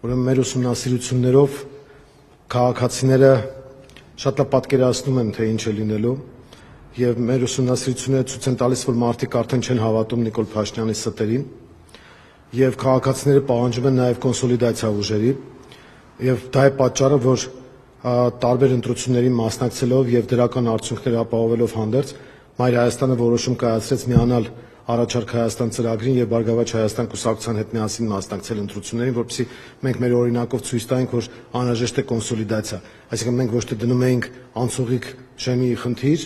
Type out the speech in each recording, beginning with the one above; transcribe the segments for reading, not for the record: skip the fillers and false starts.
ուրեմն մեր ուսումնասիրություններով քաղաքացիները շատ լավ պատկերացնում են, թե ինչ է լինելու, եւ մեր ուսումնասիրությունները ցույց են տալիս, որ մարդիկ արդեն չեն հավատում Նիկոլ Փաշինյանի ստերին, եւ քաղաքացիները պահանջում են նաեւ կոնսոլիդացիա ուժերի, եւ դա է պատճառը, որ տարբեր ընտրություններին մասնակցելով եւ դրական արդյունքներ ապահովելով հանդերձ Մայր Հայաստանը որոշում կայացրեց միանալ Առաջարկ Հայաստան ծրագրին եւ Բարգավաճ Հայաստան կուսակցության հետ միասին մասնակցել ընտրություններին, որպեսզի մենք մեր օրինակով ցույց տանք, որ անհրաժեշտ է կոնսոլիդացիա, այսինքն մենք ոչ թե դնում էինք անցողիկ շեմի խնդիր,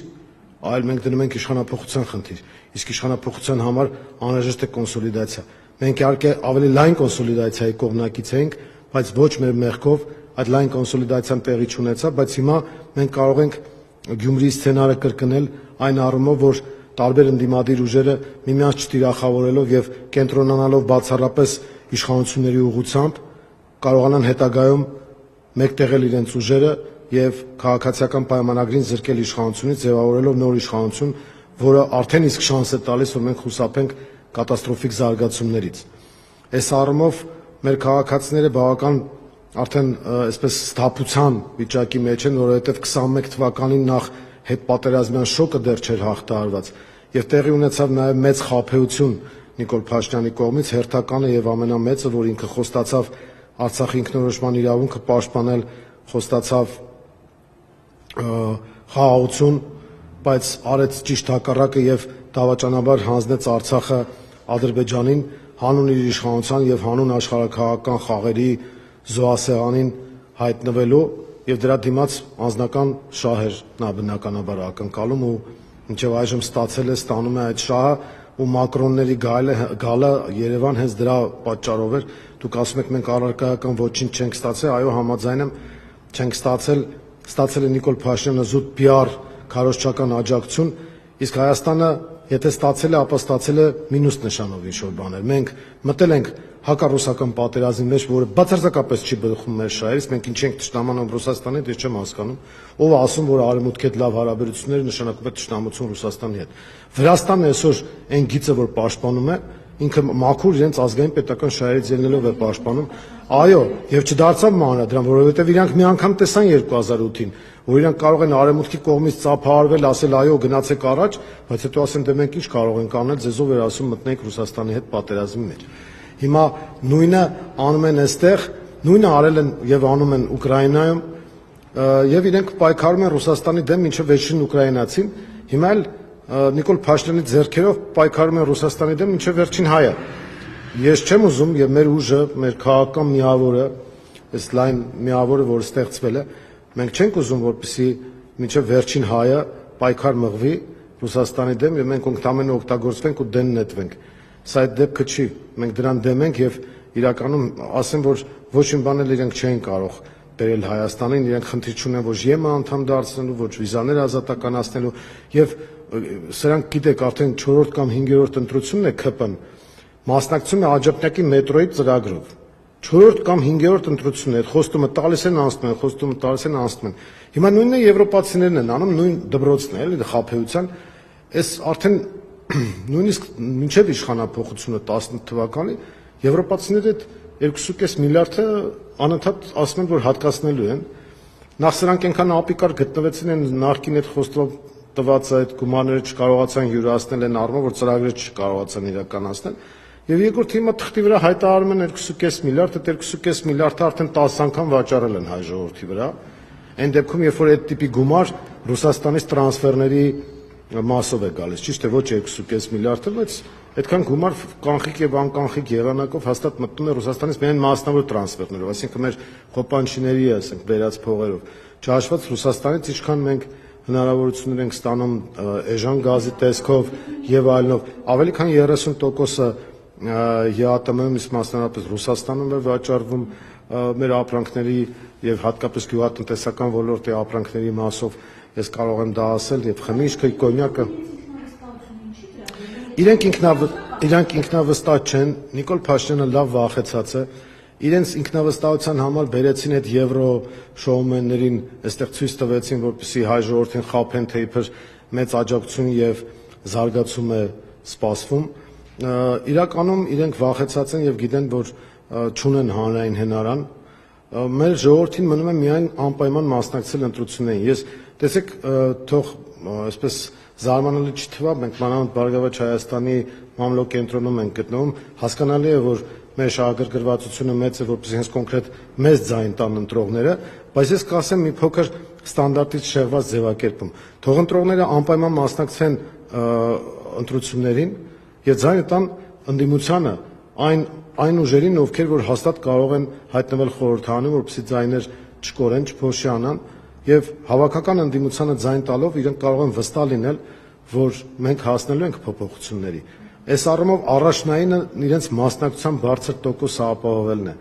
այլ մենք դնում ենք իշխանապողության խնդիր, իսկ իշխանապողության համար անհրաժեշտ է կոնսոլիդացիա։ Մենք իհարկե ավելի լայն կոնսոլիդացիայի կողմնակից ենք, բայց ոչ մեր մեղքով այդ լայն կոնսոլիդացիան տեղի չունեցավ, բայց հիմա մենք կարող ենք Գյումրիի սցենարը կրկնել այն առումով, որ տարբեր ընդդիմադիր ուժերը միմյանց չտիրախավորելով եւ կենտրոնանալով բացառապես իշխանությունների ուղղությամբ կարողանան հետագայում մեկտեղել իրենց ուժերը եւ քաղաքացիական պայմանագրին զրկել իշխանությունից, ձևավորելով նոր իշխանություն, որը արդեն իսկ շանս է տալիս, որ մենք խուսափենք կատաստրոֆիկ զարգացումներից։ Այս առումով մեր քաղաքացիները բավական արդեն այսպես սթափության վիճակի մեջ են, որովհետեւ 21 թվականին նախ հետպատերազմյան շոկը դեռ չէր հաղթահարված եւ տեղի ունեցավ նաեւ մեծ խաբեություն Նիկոլ Փաշինյանի կողմից, հերթականը եւ ամենամեծը, որ ինքը խոստացավ Արցախի ինքնորոշման իրավունքը պաշտպանել, խոստացավ խաղաղություն, բայց արեց ճիշտ հակառակը եւ դավաճանաբար հանձնեց Արցախը Ադրբեջանին հանուն իր իշխանության եւ հանուն աշխարհաքաղաքական խաղերի զոհասեղանին հայտնվելու եւ դրա դիմաց անձնական շահեր նա բնականաբար ակնկալում ու մինչեւ այժմ ստանում է այդ շահը ու Մակրոնների գալը Երևան հենց դրա պատճառով էր։ Դուք ասում եք մենք առարկայական ոչինչ չենք ստացել, այո, համաձայն եմ, չենք ստացել է Նիկոլ Փաշինյանը զուտ PR քարոզչական աջակցություն, իսկ Հայաստանը եթե ստացել է, ապա ստացել է մինուս նշանով ինչ-որ բաներ։ Մենք մտել ենք հակառուսական պատերազմի մեջ, որը բացարձակապես չի բխում մեր շահերից, մենք ինչ ենք թշնամանում Ռուսաստանի հետ, ես չեմ հասկանում, ով ասում, որ արևմուտքի հետ լավ հարաբերությունները նշանակում է թշնամություն Ռուսաստանի հետ։ Վրաստանն այսօր այն գիծը, որ պաշտպանում է, ինքը մաքուր իրենց ազգային պետական շահերից ելնելով է պաշտպանում, այո, եւ չդարձավ մանրադրամ, որովհետեւ իրանք մի անգամ տեսան 2008-ին, որ իրանք կարող են արևմուտքի կողմից ծափահարվել, ասել այո, գնացեք առաջ, բայց հետո ասեն դե մենք ինչ կարող ենք անել, ձեզով էր ասում մտնենք Ռուսաստանի հետ պատերազմի մեջ։ Հիմա նույնը անում են այստեղ, նույնը արել են եւ անում են Ուկրաինայում, եւ իրենք պայքարում են Ռուսաստանի դեմ, ինչը վերջին ուկրաինացին, հիմա էլ Նիկոլ Փաշինյանի ձեռքերով պայքարում են Ռուսաստանի դեմ, ինչը վերջին հայը։ Ես չեմ ուզում եւ մեր ուժը, մեր քաղաքական միավորը, այս լայն միավորը, որ ստեղծվել է, մենք չենք ուզում, որպեսզի մինչեւ վերջին հայը պայքար մղվի Ռուսաստանի դեմ եւ մենք ընդամենը օգտագործվենք ու դեն նետվենք։ Սա այդ դեպքը չի, մենք դրան դեմ ենք եւ իրականում ասեմ, որ ոչ մի բան էլ իրենք չեն կարող բերել Հայաստանին, իրենք խնդիր չունեն ոչ ԵՄ անդամ դարձնելու, ոչ վիզաներ ազատականացնելու եւ սրանք գիտեք արդեն 4-րդ կամ 5-րդ ընտրությունն է ԿՓ-ն մասնակցում է Աջափնյակի մետրոյի ծրագրով 4-րդ կամ 5-րդ ընտրությունն է, խոստումը տալիս են անցնում են, խոստումը տալիս են անցնում են։ Հիմա նույնն է եվրոպացիներն են անում, նույն դպրոցն է, էլի խաբեության, այս արդեն նույնիսկ մինչև իշխանապողությունը 18 թվականի եվրոպացիները այդ 2.5 միլիարդը անընդհատ ասում են, որ հատկացնելու են։ Նախ սրանք այնքան ապիկար գտնվեցին են նախկին այդ խոստով տված այդ գումարները չկարողացան յուրացնել են առումով, որ ծրագրերը չկարողացան իրականացնել։ Եվ երկրորդ հիմա թղթի վրա հայտարարում են 2.5 միլիարդ, այդ 2.5 միլիարդը արդեն 10 անգամ վաճառել են հայ ժողովրդի վրա։ Այն դեպքում, երբ որ այդ տիպի գումար Ռուսաստանից տրանսֆերների մասով է գալիս, ճիշտ է, ոչ 2.5 միլիարդը, բայց այդքան գումար կանխիկ եւ անկանխիկ եղանակով հաստատ մտնում է Ռուսաստանից միայն մասնավոր տրանսֆերներով, այսինքն մեր խոպանչիների, ասենք, վերած փողերով, չհաշված Ռուսաստանից ինչքան մենք հնարավորություններ ենք ստանում էժան գազի տեսքով եւ այլնով, ավելի քան 30%-ը ԵԱՏՄ-ում, իսկ մասնավորապես Ռուսաստանում է վաճառվում մեր ապրանքների եւ հատկապես գյուղատնտեսական ոլորտի ապրանքների մասով, ես կարող եմ դա ասել, եւ խմիչքը, կոնյակը իրենք ինքնավստահ չեն, Նիկոլ Փաշինյանը լավ վախեցած է, իրենց ինքնավստահության համար բերեցին այդ եվրո շոումեններին, այստեղ ցույց տվեցին, որպեսզի հայ ժողովրդին խաբեն, թե իբր մեծ աջակցություն եւ զարգացում է սպասվում։ Իրականում իրենք վախեցած են եւ գիտեն, որ չունեն հանրային հենարան, մեր ժողովրդին մնում է միայն անպայման մասնակցել ընտրություններին։ Ես տեսեք, թող այսպես զարմանալի չթվա, մենք մանավանդ Բարգավաճ Հայաստանի մամլոք կենտրոնում ենք գտնվում, հասկանալի է, որ մեր շահագրգռվածությունը մեծ է, որպեսզի հենց կոնկրետ մեծ ձայն տան ընտրողները, բայց ես կասեմ մի փոքր ստանդարտից շեղված ձևակերպում։ Թող ընտրողները անպայման մասնակցեն ընտրություններին եւ ձայնը տան ընդդիմությանը այն ուժերին, ովքեր որ հաստատ կարող են հայտնվել խորհրդարանում, որպեսզի ձայներ չկորեն, չփոշիանան եւ հավաքական ընդդիմությանը ձայն տալով իրենք կարող են վստահ լինել, որ մենք հասնելու ենք փոփոխությունների։ Այս առումով առաջնայինը իրենց մասնակցության բարձր տոկոսը ապահովելն է։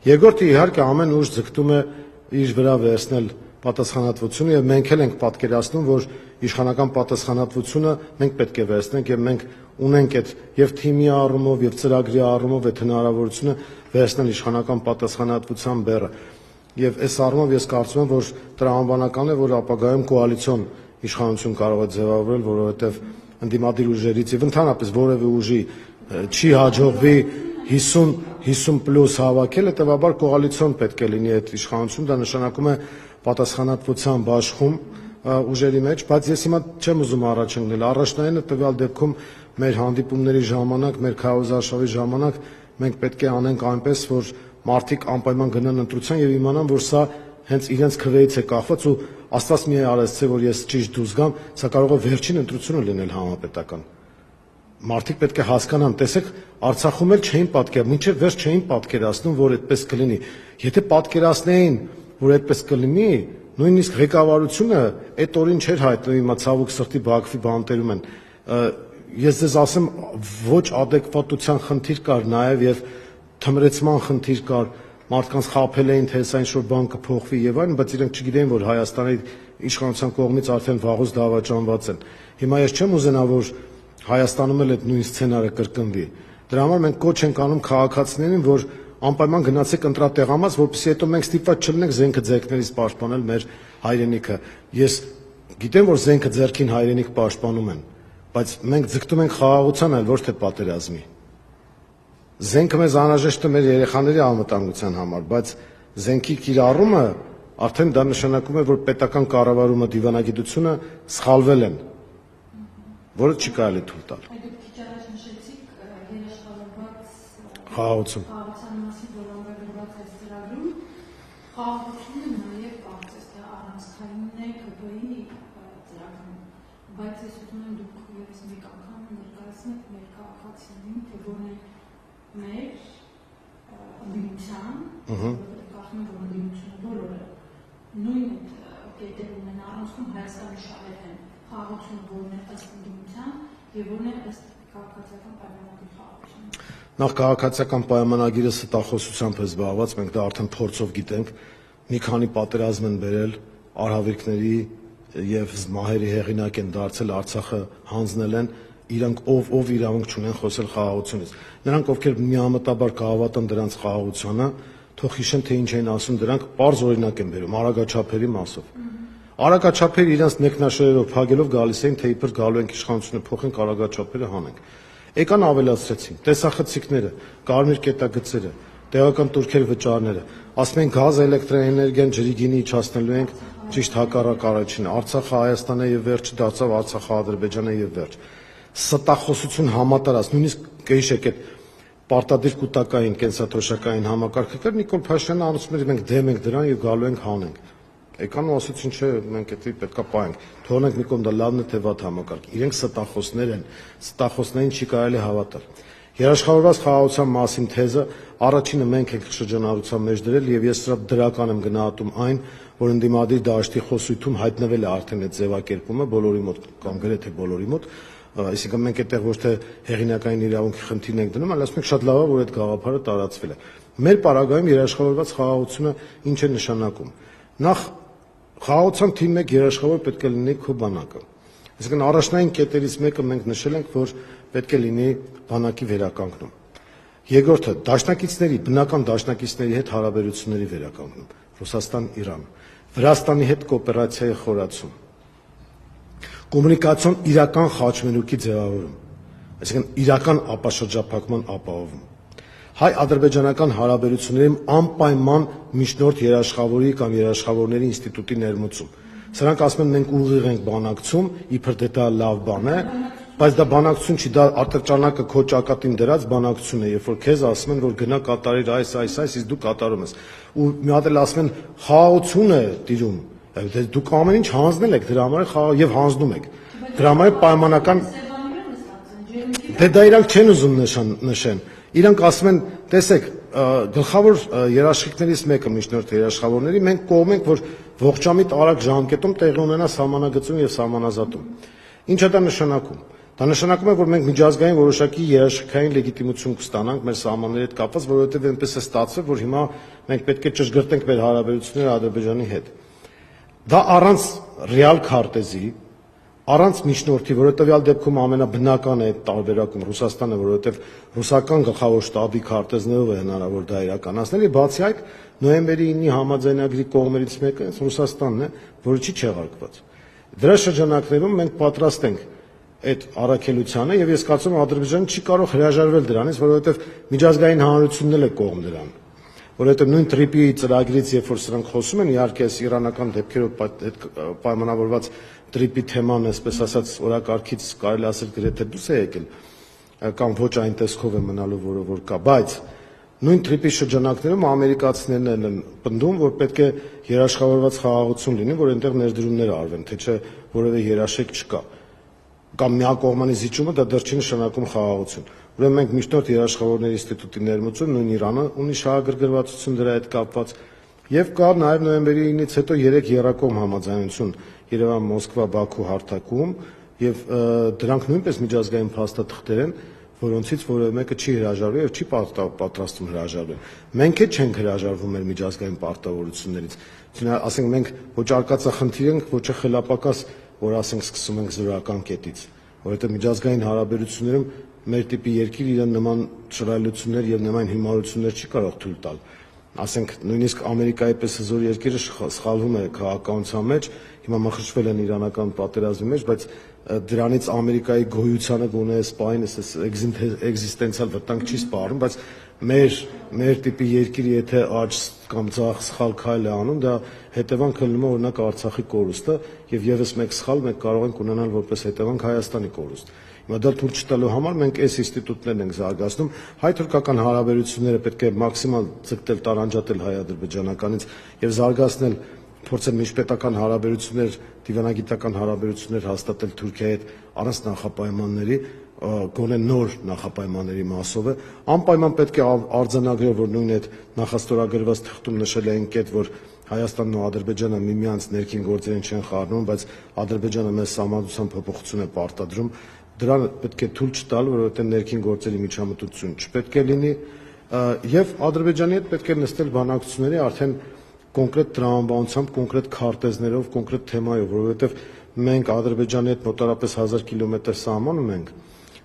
Երկրորդը իհարկե ամեն ուժ ձգտում է իր վրա վերցնել պատասխանատվությունը եւ մենք էլ ենք պատկերացնում, որ իշխանական պատասխանատվությունը մենք պետք է վերցնենք եւ մենք ունենք այդ եւ թիմի առումով եւ ծրագրի առումով այդ հնարավորությունը վերցնել իշխանական պատասխանատվության բեռը։ Եվ այս առումով ես կարծում եմ, որ տրամաբանական է, որ ապագայում կոալիցիոն իշխանություն կարող է ձևավորել, որովհետեւ ընդդիմադիր ուժերից եւ ընդհանրապես որևէ ուժի չի հաջողվի 50+ հավաքել, հետեւաբար կոալիցիոն պետք է լինի այդ իշխանություն, դա նշանակում է պատասխանատվության բաշխում ուժերի մեջ, բայց ես հիմա չեմ ուզում առաջ ընկնել, առաջնայինը տվյալ դեպքում մեր հանդիպումների ժամանակ, մեր քարոզարշավի ժամանակ մենք պետք է անենք այնպես, որ մարդիկ անպայման գնան ընտրության եւ իմանան, որ սա հենց իրենց քվեից է կախված ու Աստված մի արեցցե, որ ես ճիշտ դուրս գամ, սա կարող է վերջին ընտրությունը լինել համապետական։ Մարդիկ պետք է հասկանան, տեսեք, Արցախում էլ չէին մինչև վերջ չէին պատկերացնում, որ այդպես կլինի։ Եթե պատկերացնեին, որ այդպես կլինի, նույնիսկ ղեկավարությունը այդ օրին չէր հայտնվի, հիմա ցավոք սրտի Բաքվի բանտերում են։ Ես ձեզ ասեմ, ոչ adekvatության խնդիր կար նաև եւ թմրեցման խնդիր կար, մարդկանց խաբել էին, թե այս ինչ-որ բան կփոխվի եւ այլն, բայց իրենք չգիտեին, որ Հայաստանի իշխանության կողմից արդեն վաղուց դավաճանված են։ Հիմա ես չեմ ուզենա, որ Հայաստանում էլ այդ նույն սցենարը կրկնվի։ Դրա համար մենք կոչ ենք անում քաղաքացիներին, որ անպայման գնացեք ընտրատեղամաս, որպեսզի հետո մենք ստիպված չլինենք զենքը ձեռքներից պաշտպանել մեր հայրենիքը։ Ես գիտեմ, որ զենքը ձեռքին հայրենիք պաշտպանում են, բայց մենք ձգտում ենք խաղաղության, այլ ոչ թե պատերազմի։ Զենքը մեզ անհրաժեշտ է մեր երեխաների անվտանգության համար, բայց զենքի կիրառումը արդեն դա նշանակում է, որ պետական կառավարումը, դիվանագիտությունը սխալվել են, որը չի կարելի թույլ տալ։ Խաղաղություն։ Խաղաղությունը նաև կարծես թե առանցքային է ԿՊ-ի ծրագրում, բայց ես ուզում եմ դուք ևս մեկ անգամ ներկայացնեք մեր քաղաքացիներին, թե որն է մեր ընդդիմության, կարծում եմ, որ ընդդիմությունը բոլորը նույն կետեր ունեն առանցքում Հայաստանի շահեր են, խաղաղությունը որն է ըստ ընդդիմության եւ որն է ըստ քաղաքացիական պայմանագրի խաղաղությունը։ Նախ քաղաքացիական պայմանագիրը ստախոսությամբ է զբաղված, մենք դա արդեն փորձով գիտենք, մի քանի պատերազմ են բերել, արհավիրքների եւ մահերի հեղինակ են դարձել, Արցախը հանձնել են, իրանք ով իրավունք չունեն խոսել խաղաղությունից։ Նրանք, ովքեր միամտաբար կհավատան դրանց խաղաղությանը, թող հիշեն, թե ինչ են ասում դրանք, պարզ օրինակ են բերում արագաչափերի մասով։ Արագաչափերը իրենց նեկնաշերերով փակելով գալիս էին, թե իբր գալու ենք իշխանությունը փոխենք, արագաչափերը հանենք։ Եկան ավելացրեցին տեսախցիկները, կարմիր կետագծերը, տեղական турքեր վճարները, ասում են գազ, էլեկտրաէներգիան ջրի գինի իջացնելու ենք, ճիշտ հակառակ առաջինը, Արցախը Հայաստանը եւ վերջը դարձավ Արցախը Ադրբեջանը եւ վերջ։ Ստախոսություն համատարած, նույնիսկ կհիշեք այդ պարտադիր կൂട്ടակային կենսաթոշակային համակարգը կար, Նիկոլ Փաշինյանը անցնում էր, մենք դեմ ենք դրան եւ գալու ենք հանենք։ Եկան ու ասացին, չէ, մենք դա պետքա պահենք։ Թողնենք մի կողմ դա լավն է թե վատ համակարգ։ Իրենք ստախոսներ են, ստախոսներին չի կարելի հավատալ։ Երաշխավորված խաղաղության մասին թեզը առաջինը մենք ենք շրջանառության մեջ դրել եւ ես սրա դրական եմ գնահատում այն, որ ընդդիմադիր դաշտի խոսույթում հայտնվել է արդեն այդ ձևակերպումը բոլորի մոտ կամ գրեթե բոլորի մոտ, այսինքն մենք այդտեղ ոչ թե հեղինակային իրավունքի խնդիրն ենք դնում, այլ ասում ենք շատ լավ է, որ այդ գաղափարը տարածվել է։ Մեր պարագայում երաշխավորված խաղաղությունը ինչ է նշանակում։ Նախ խաղաղության թիմ 1 երաշխավոր պետք է լինի քո բանակը։ Այսինքն առաջնային կետերից մեկը մենք նշել ենք, որ պետք է լինի բանակի վերականգնում։ Երկրորդը դաշնակիցների, բնական դաշնակիցների հետ հարաբերությունների վերականգնում։ Ռուսաստան, Իրան, Վրաստանի հետ կոոպերացիայի խորացում։ Կոմունիկացիոն իրական խաչմերուկի ձևավորում, այսինքն իրական ապաշրջափակման ապահովում։ հայ-ադրբեջանական հարաբերությունների անպայման միջնորդ երաշխավորի կամ երաշխավորների ինստիտուտի ներմուծում։ Սրանք ասում են մենք ուղիղ ենք բանակցում, իբր դե դա լավ բան է, բայց դա բանակցություն չի, դա ատրճանակը քո ճակատին դրած բանակցություն է, երբ որ քեզ ասում են, որ գնա կատարիր այս, իսկ դու կատարում ես։ Ու մի հատ էլ ասում են խաղաղություն է տիրում, դուք ամեն ինչ հանձնել եք դրա համար եւ հանձնում եք։ Դրա համար պայմանական Դե դա իրանք չեն ուզում նշեն։ Իրանք ասում են, տեսեք, գլխավոր երաշխիքներից մեկը միջնորդ երաշխավորների մենք կողմ ենք, որ ողջամիտ արագ ժամկետում տեղի ունենա սահմանագծում եւ սահմանազատում։ Ինչ է դա նշանակում։ Դա նշանակում է, որ մենք միջազգային որոշակի երաշխիքային լեգիտիմություն կստանանք մեր սահմանների հետ կապված, որովհետեւ այնպես է ստացվել, որ հիմա մենք պետք է ճշգրտենք մեր հարաբերությունները Ադրբեջանի հետ։ Դա առանց ռեալ քարտեզի, առանց միջնորդի, որովհետև տվյալ դեպքում ամենաբնականը այդ տարբերակում Ռուսաստանը, որովհետև ռուսական գլխավոր շտաբի քարտեզներով է հնարավոր դա իրականացնել, եւ բացի այդ նոյեմբերի 9-ի համաձայնագրի կողմերից մեկը Ռուսաստանն է, որը չի չեղարկված։ Դրա շրջանակներում մենք պատրաստ ենք այդ առաքելությանը եւ ես կարծում եմ Ադրբեջանը չի կարող հրաժարվել դրանից, որովհետև միջազգային հանրությունն էլ է կողմ դրան։ Որովհետև նույն տրիպի ծրագրից, երբ որ սրանք խոսում են, իհարկե այս իրանական դեպքերով պայմանավորված տրիպի թեման, այսպես ասած, օրակարգից կարելի ասել գրեթե դուրս է եկել, կամ ոչ այն տեսքով է մնալու, որը որ կա, բայց նույն տրիպի շրջանակներում ամերիկացիներն են պնդում, որ պետք է երաշխավորված խաղաղություն լինի, որ այնտեղ ներդրումներ արվեն, թե չէ որևէ երաշխիք չկա, կամ միակողմանի զիջումը դա դեռ չի նշանակում խաղաղություն։ Ուրեմն մենք միջնորդ երաշխավորների ինստիտուտի ներմուծում, նույն Իրանը ունի շահագրգռվածություն դրա հետ կապված, եւ կա նաեւ նոյեմբերի 9-ից հետո 3 երակողմ համաձայնություն Երևան, Մոսկվա, Բաքու հարթակում, եւ դրանք նույնպես միջազգային փաստաթղթեր են, որոնցից որևէ մեկը չի հրաժարվել եւ չի պատրաստվում հրաժարվել։ Մենք էլ չենք հրաժարվում մեր միջազգային պարտավորություններից։ Ասենք մենք ոչ արկածախնդիր ենք, ոչ խելապակաս, որ ասենք սկսում ենք զորական կետից, որովհետեւ միջազգային հարաբերություններում մեր տիպի երկիր իրեն նման շռայլություններ եւ նման հիմարություններ չի կարող թույլ տալ։ Ասենք նույնիսկ Ամերիկայի պես հզոր երկիրը սխալվում է քաղաքականության մեջ, հիմա մխրճվել են իրանական պատերազմի մեջ, բայց դրանից Ամերիկայի գոյությանը գոնե սպային էգզիստենցիալ վտանգ չի սպառում, բայց մեր տիպի երկիրը եթե աճ կամ ցախ սխալ քայլ է անում, դա հետևանքը լինում է օրինակ Արցախի կորուստը եւ եւս մեկ սխալ մենք կարող ենք ունենալ որպես հետևանք Հայաստանի կորուստ։ Հիմա դա թույլ չտալու համար մենք այս ինստիտուտներն ենք զարգացնում, հայ-թուրքական հարաբերությունները պետք է մաքսիմալ ձգտել տարանջատել հայ-ադրբեջանականից եւ զարգացնել, փորձել միջպետական հարաբերություններ, դիվանագիտական հարաբերություններ հաստատել Թուրքիայի հետ առանց նախապայմանների, գոնե նոր նախապայմանների մասով է, անպայման պետք է արձանագրել, որ նույն այդ նախաստորագրված թղթում նշել էին կետ, որ Հայաստանն ու Ադրբեջանը միմյանց ներքին գործերին չեն խառնում, բայց Ադրբեջանը մեծ համազգության փոփոխություն է պարտադրում, դրան պետք է թույլ չտալ, որովհետև ներքին գործերի միջամտություն չպետք է լինի, եւ Ադրբեջանի հետ պետք է նստել բանակցությունների արդեն կոնկրետ տրամաբանությամբ, կոնկրետ քարտեզներով, կոնկրետ թեմայով, որովհետև մենք Ադրբեջանի հետ մոտավորապես 1000 կիլոմետր սահման ունենք,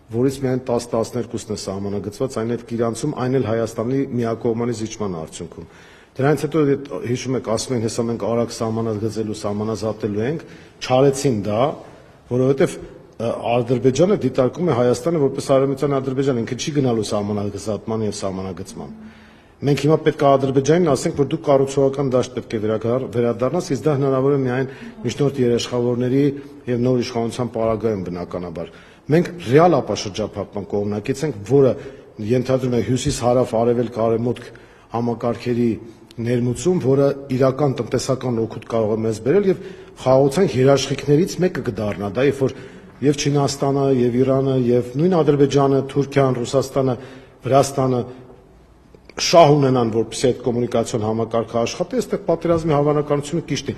որից միայն 10-12-ն է սահմանագծված, այն այդ Գիրանցում, այն էլ Հայաստանի միակողմանի զիջման արդյունքում։ Դրանից հետո հիշում եք, ասում են, հեսա մենք արագ սահմանագծելու, սահմանազատելու ենք, չարեցին դա, որովհետև Ադրբեջանը դիտարկում է Հայաստանը որպես Արևմտյան Ադրբեջան, ինքը չի գնալու սահմանազատման եւ սահմանագծման։ Մենք հիմա պետք է Ադրբեջանին ասենք, որ դու կառուցողական դաշտ պետք է վերադառնաս, իսկ դա հնարավոր է միայն միջնորդ երաշխավորների եւ նոր իշխանության պարագայում բնականաբար։ Մենք ռեալ ապաշրջափակման կողմնակից ենք, որը ենթադրում է հյուսիս-հարավ-արևելք արևմուտք համակարգերի ներմուծում, որը իրական տնտեսական օգուտ կարող է մեզ բերել եւ խաղաղության երաշխիքներից մեկը կդառնա դա, երբ որ եւ Չինաստանը, եւ Իրանը, եւ նույն Ադրբեջանը, Թուրքիան, Ռուսաստանը, Վրաստանը շահ ունենան, որպեսզի այդ կոմունիկացիոն համակարգը աշխատի, այստեղ պատերազմի հավանականությունը կիշտի։